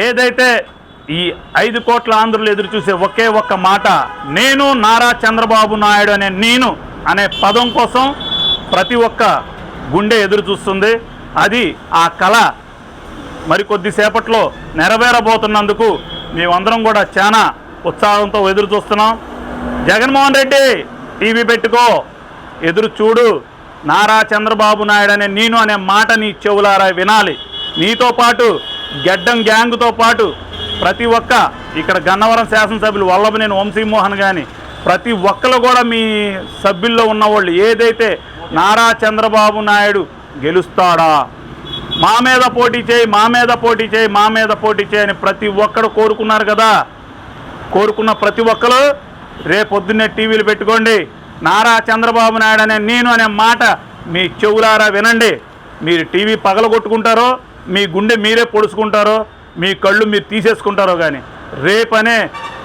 ఏదైతే ఈ 5 కోట్ల ఆంధ్రులు ఎదురు చూసే ఒకే ఒక్క మాట, నేను నారా చంద్రబాబు నాయుడు అనే పదం కోసం ప్రతి ఒక్క గుండె ఎదురు చూస్తుంది. అది ఆ కళ మరికొద్దిసేపట్లో నెరవేరబోతున్నందుకు మేమందరం కూడా చాలా ఉత్సాహంతో ఎదురు చూస్తున్నాం. జగన్మోహన్ రెడ్డి టీవీ పెట్టుకో, ఎదురు చూడు. నారా చంద్రబాబు నాయుడు అనే మాట నీ చెవులారా వినాలి. నీతో పాటు గెడ్డం గ్యాంగ్తో పాటు ప్రతి ఒక్క ఇక్కడ గన్నవరం శాసనసభ్యులు వల్లభనేని వంశీమోహన్ కానీ ప్రతి ఒక్కరు కూడా మీ సభ్యుల్లో ఉన్నవాళ్ళు ఏదైతే నారా చంద్రబాబు నాయుడు గెలుస్తాడా, మా మీద పోటీ చేయి, మా మీద పోటీ చేయి, మా మీద పోటీ చేయి అని ప్రతి ఒక్కరు కోరుకున్నారు కదా. కోరుకున్న ప్రతి ఒక్కరు రేపొద్దున్నే టీవీలు పెట్టుకోండి. నారా చంద్రబాబు నాయుడు అనే మాట మీ చెవులారా వినండి. మీరు టీవీ పగలగొట్టుకుంటారో, మీ గుండె మీరే పొడుచుకుంటారో, మీ కళ్ళు మీరు తీసేసుకుంటారో కానీ రేపనే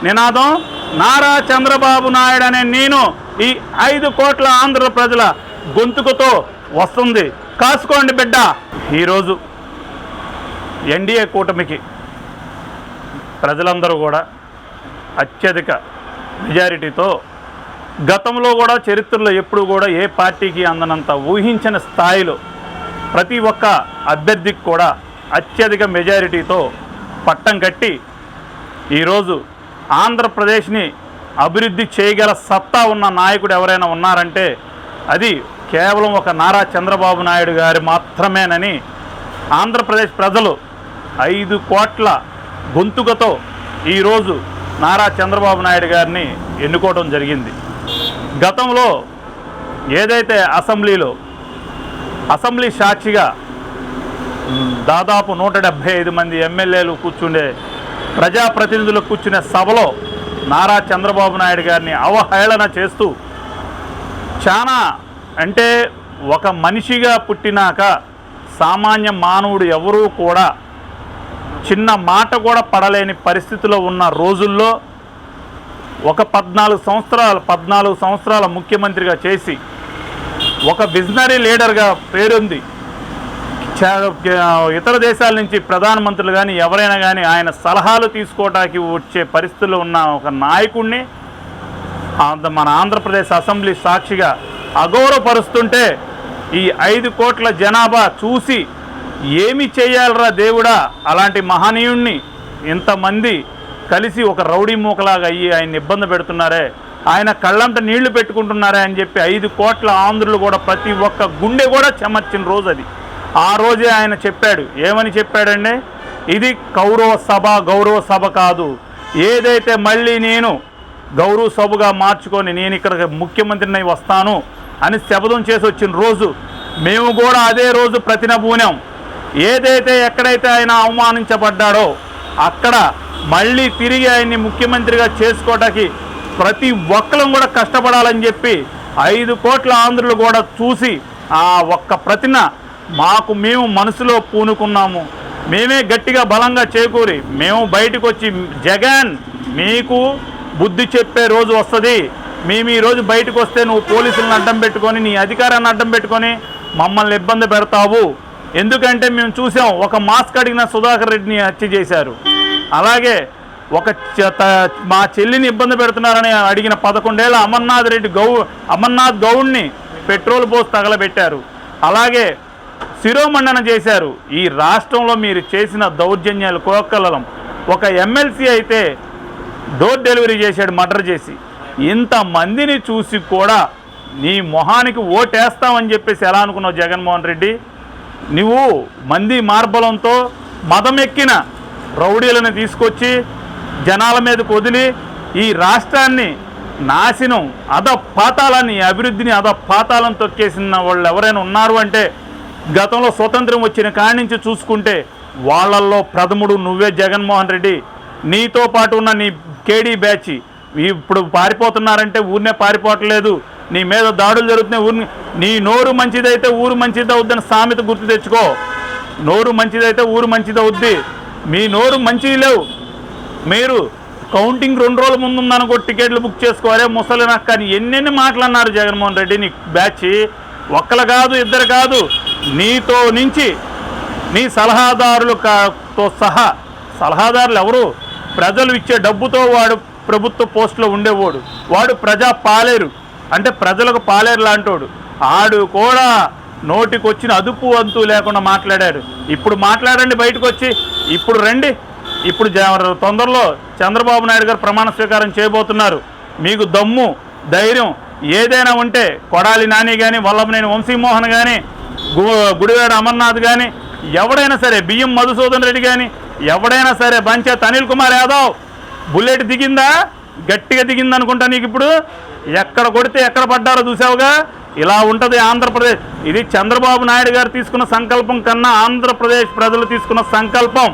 నినాదం నారా చంద్రబాబు నాయుడు ఈ 5 కోట్ల ఆంధ్ర ప్రజల గొంతుకుతో వస్తుంది. కాసుకోండి బిడ్డ. ఈరోజు ఎన్డీఏ కూటమికి ప్రజలందరూ కూడా అత్యధిక మెజారిటీతో, గతంలో కూడా చరిత్రలో ఎప్పుడు కూడా ఏ పార్టీకి అందనంత ఊహించిన స్థాయిలో ప్రతి ఒక్క అభ్యర్థికి కూడా అత్యధిక మెజారిటీతో పట్టం కట్టి ఈరోజు ఆంధ్రప్రదేశ్ని అభివృద్ధి చేయగల సత్తా ఉన్న నాయకుడు ఎవరైనా ఉన్నారంటే అది కేవలం ఒక నారా చంద్రబాబు నాయుడు గారు మాత్రమేనని ఆంధ్రప్రదేశ్ ప్రజలు 5 కోట్ల గొంతుకతో ఈరోజు నారా చంద్రబాబు నాయుడు గారిని ఎన్నుకోవడం జరిగింది. గతంలో ఏదైతే అసెంబ్లీ సాక్షిగా దాదాపు 175 మంది ఎమ్మెల్యేలు కూర్చుండే, ప్రజాప్రతినిధులు కూర్చునే సభలో నారా చంద్రబాబు నాయుడు గారిని అవహేళన చేస్తూ చాలా అంటే ఒక మనిషిగా పుట్టినాక సామాన్య మానవుడు ఎవరూ కూడా చిన్న మాట కూడా పడలేని పరిస్థితిలో ఉన్న రోజుల్లో ఒక 14 సంవత్సరాల ముఖ్యమంత్రిగా చేసి ఒక విజనరీ లీడర్గా పేరుంది. ఇతర దేశాల నుంచి ప్రధానమంత్రులు కానీ ఎవరైనా కానీ ఆయన సలహాలు తీసుకోవడానికి వచ్చే పరిస్థితుల్లో ఉన్న ఒక నాయకుడిని మన ఆంధ్రప్రదేశ్ అసెంబ్లీ సాక్షిగా అగౌరవపరుస్తుంటే ఈ 5 కోట్ల జనాభా చూసి ఏమి చేయాలరా దేవుడా, అలాంటి మహనీయుణ్ణి ఇంతమంది కలిసి ఒక రౌడీ మూకలాగా అయ్యి ఆయన ఇబ్బంది పెడుతున్నారే, ఆయన కళ్ళంట నీళ్లు పెట్టుకుంటున్నారే అని చెప్పి 5 కోట్ల ఆంధ్రులు కూడా ప్రతి ఒక్క గుండె కూడా చెమర్చిన రోజు అది. ఆ రోజే ఆయన చెప్పాడు. ఏమని చెప్పాడండి? ఇది గౌరవ సభ కాదు, ఏదైతే మళ్ళీ నేను గౌరవ సభగా మార్చుకొని నేను ఇక్కడ ముఖ్యమంత్రిని వస్తాను అని శపథం చేసి వచ్చిన రోజు మేము కూడా అదే రోజు ప్రతినబూనాం. ఏదైతే ఎక్కడైతే ఆయన అవమానించబడ్డాడో అక్కడ మళ్ళీ తిరిగి ఆయన్ని ముఖ్యమంత్రిగా చేసుకోవడానికి ప్రతి ఒక్కరం కూడా కష్టపడాలని చెప్పి 5 కోట్ల ఆంధ్రులు కూడా చూసి ఆ ఒక్క ప్రతిన మేము మనసులో పూనుకున్నాము. మేమే గట్టిగా బలంగా చేకూరి మేము బయటకు వచ్చి జగన్ మీకు బుద్ధి చెప్పే రోజు వస్తుంది, మేము ఈరోజు బయటకు వస్తే నువ్వు పోలీసులను అడ్డం పెట్టుకొని నీ అధికారాన్ని అడ్డం పెట్టుకొని మమ్మల్ని ఇబ్బంది పెడతావు. ఎందుకంటే మేము చూసాం, ఒక మాస్క్ అడిగిన సుధాకర్ రెడ్డిని హత్య చేశారు. అలాగే మా చెల్లిని ఇబ్బంది పెడుతున్నారని అడిగిన 11 ఏళ్ల అమర్నాథ్ గౌడ్ని పెట్రోల్ పోసి తగలబెట్టారు. అలాగే శిరోమండన చేశారు. ఈ రాష్ట్రంలో మీరు చేసిన దౌర్జన్యాలు కోకలలం. ఒక ఎమ్మెల్సీ అయితే డోర్ డెలివరీ చేశాడు మర్డర్ చేసి. ఇంతమందిని చూసి కూడా నీ మొహానికి ఓటేస్తామని చెప్పేసి ఎలా అనుకున్నావు జగన్మోహన్ రెడ్డి? నువ్వు మంది మార్బలంతో మదమెక్కిన రౌడీలను తీసుకొచ్చి జనాల మీదకు వదిలి ఈ రాష్ట్రాన్ని నాశనం అధపాతాలని అభివృద్ధిని అధపాతాలను తొక్కేసిన వాళ్ళు ఎవరైనా ఉన్నారు అంటే గతంలో స్వతంత్రం వచ్చిన కాడి నుంచి చూసుకుంటే వాళ్ళల్లో ప్రథముడు నువ్వే జగన్మోహన్ రెడ్డి. నీతో పాటు ఉన్న నీ కేడీ బ్యాచ్ ఇప్పుడు పారిపోతున్నారంటే ఊరినే పారిపోవట్లేదు, నీ మీద దాడులు జరుగుతున్నాయి. నీ నోరు మంచిదైతే ఊరు మంచిదవుద్దని సామెత గుర్తు తెచ్చుకో. నోరు మంచిదైతే ఊరు మంచిదవుద్ది. మీ నోరు మంచిది లేవు. మీరు కౌంటింగ్ 2 రోజుల ముందు ఉందనుకో టికెట్లు బుక్ చేసుకోవాలి ముసలి నాకు. కానీ ఎన్నెన్ని మాటలు అన్నారు జగన్మోహన్ రెడ్డి. నీ బ్యాచ్ ఒక్కరు కాదు, ఇద్దరు కాదు, నీతో నుంచి నీ సలహాదారులతో సహా సలహాదారులు ఎవరు? ప్రజలు ఇచ్చే డబ్బుతో వాడు ప్రభుత్వ పోస్టులో ఉండేవాడు, వాడు ప్రజా పాలేరు, అంటే ప్రజలకు పాలేరు లాంటోడు. ఆడు కూడా నోటికొచ్చిన అదుపు అంతు లేకుండా మాట్లాడాడు. ఇప్పుడు మాట్లాడండి, బయటకు వచ్చి ఇప్పుడు రండి. ఇప్పుడు తొందరలో చంద్రబాబు నాయుడు గారు ప్రమాణ స్వీకారం చేయబోతున్నారు. మీకు దమ్ము ధైర్యం ఏదైనా ఉంటే కొడాలి నాని కానీ, వల్లభనేని వంశీమోహన్ కానీ, గుడివాడ అమర్నాథ్ కానీ, ఎవడైనా సరే, బియ్యం మధుసూదన్ రెడ్డి కానీ, ఎవడైనా సరే, బంచేత్ అనిల్ కుమార్ యాదవ్, బుల్లెట్ దిగిందా? గట్టిగా దిగింది అనుకుంటా. నీకు ఇప్పుడు ఎక్కడ కొడితే ఎక్కడ పడ్డారో చూసావుగా. ఇలా ఉంటుంది ఆంధ్రప్రదేశ్. ఇది చంద్రబాబు నాయుడు గారు తీసుకున్న సంకల్పం కన్నా ఆంధ్రప్రదేశ్ ప్రజలు తీసుకున్న సంకల్పం